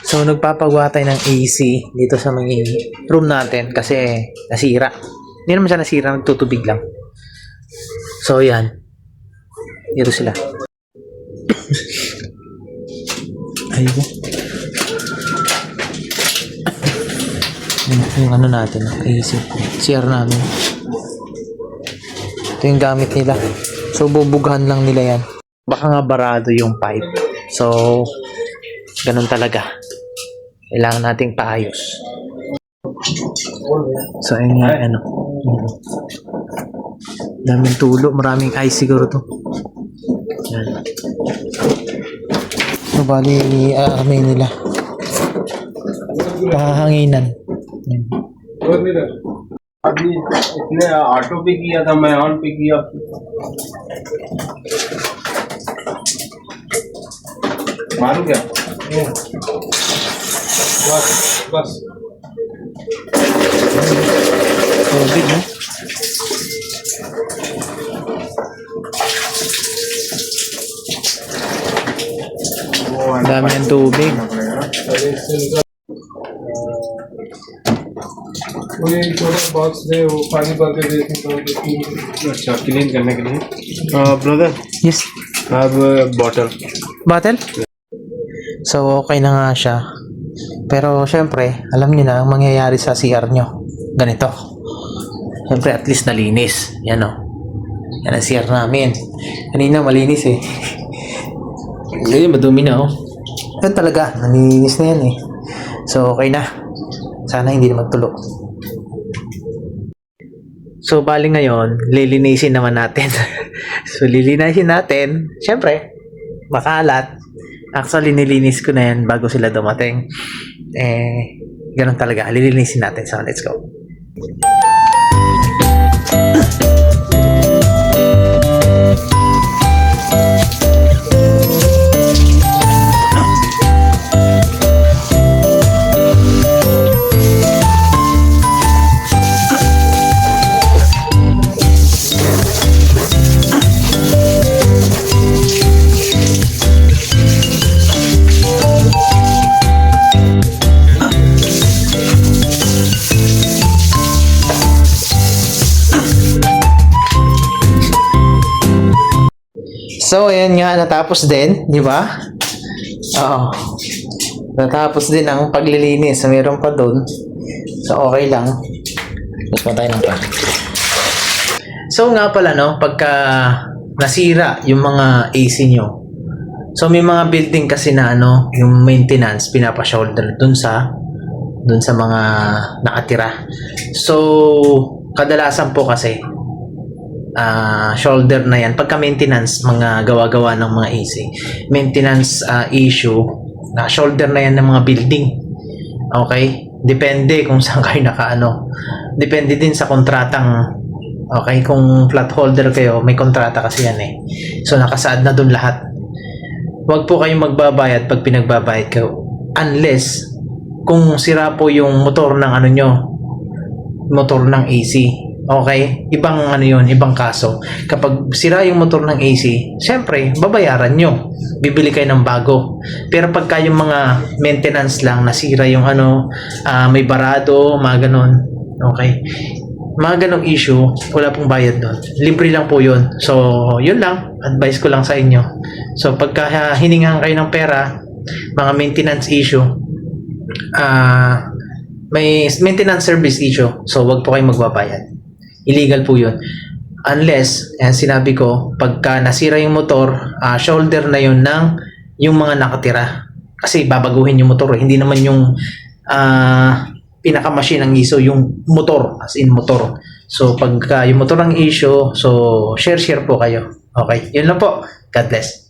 So, nagpapagawa tayo ng AC dito sa may room natin kasi nasira. Hindi naman siya nasira, nagtutubig lang. So, yan. Dito sila. Ayun. Yung ano natin, AC. CR namin. Ito yung gamit nila. So, bubugahan lang nila yan. Baka nga barado yung pipe. So, ganun talaga. Kailangan nating paayos. So, ayun nga, ano. Daming tulo. Maraming ice siguro to. Yan. So, bali, may nila. Pahanginan. Yan. अभी इसने ऑटो पे किया था मैं ऑन पे किया मारू क्या बस बस Tubig, no? Dami ng tubig. वो ये छोटा बॉक्स है वो पानी भर के देते तो अच्छा क्लीन करने के लिए brother Yes. Have bottle Bottle? So, okay na nga siya. Pero, syempre, alam niyo na ang mangyayari sa CR nyo. Ganito. Syempre, at least nalinis. Yan o. Yan ang CR namin. Kanina, malinis eh. Ngayon, madumi na oh. Yan talaga. Nalinis na yan eh. So, okay na. Sana hindi na magtulo. So, bali ngayon, lilinisin naman natin. So, lilinisin natin. Syempre, makalat. Actually, nilinis ko na yan bago sila dumating. Ganun talaga. Lilinisin natin. So, let's go. So, ayan nga, natapos din, di ba? Oo. Natapos din ang paglilinis. Meron pa doon. So, okay lang. Mas tayo ng pa. So, nga pala, no, pagka nasira yung mga AC nyo. So, may mga building kasi na, ano, yung maintenance, pinapa-shoulder dun sa mga nakatira. So, kadalasan po kasi, shoulder na yan pagka maintenance, mga gawa-gawa ng mga AC maintenance issue, na shoulder na yan ng mga building. Okay, depende kung saan kayo nakaano, depende din sa kontratang. Okay, kung flat holder kayo, may kontrata kasi yan eh, so nakasaad na dun lahat. Huwag po kayong magbabayad pag pinagbabayad kayo, unless kung sira po yung motor ng ano nyo, motor ng AC. Okay? Ibang ano yun, ibang kaso. Kapag sira yung motor ng AC, syempre, babayaran nyo. Bibili kayo ng bago. Pero pagka yung mga maintenance lang, nasira yung ano, may barado, mga ganon. Okay? Mga ganong issue, wala pong bayad doon. Libre lang po yun. So, yun lang. Advice ko lang sa inyo. So, pagka hiningan kayo ng pera, mga maintenance issue, may maintenance service issue. So, wag po kayong magbabayad. Illegal po yun. Unless, sinabi ko, pagka nasira yung motor, shoulder na yun ng yung mga nakatira. Kasi babaguhin yung motor. Hindi naman yung pinaka-machine ang issue, yung motor, as in motor. So, pagka yung motor ang issue, so share po kayo. Okay, yun lang po. God bless.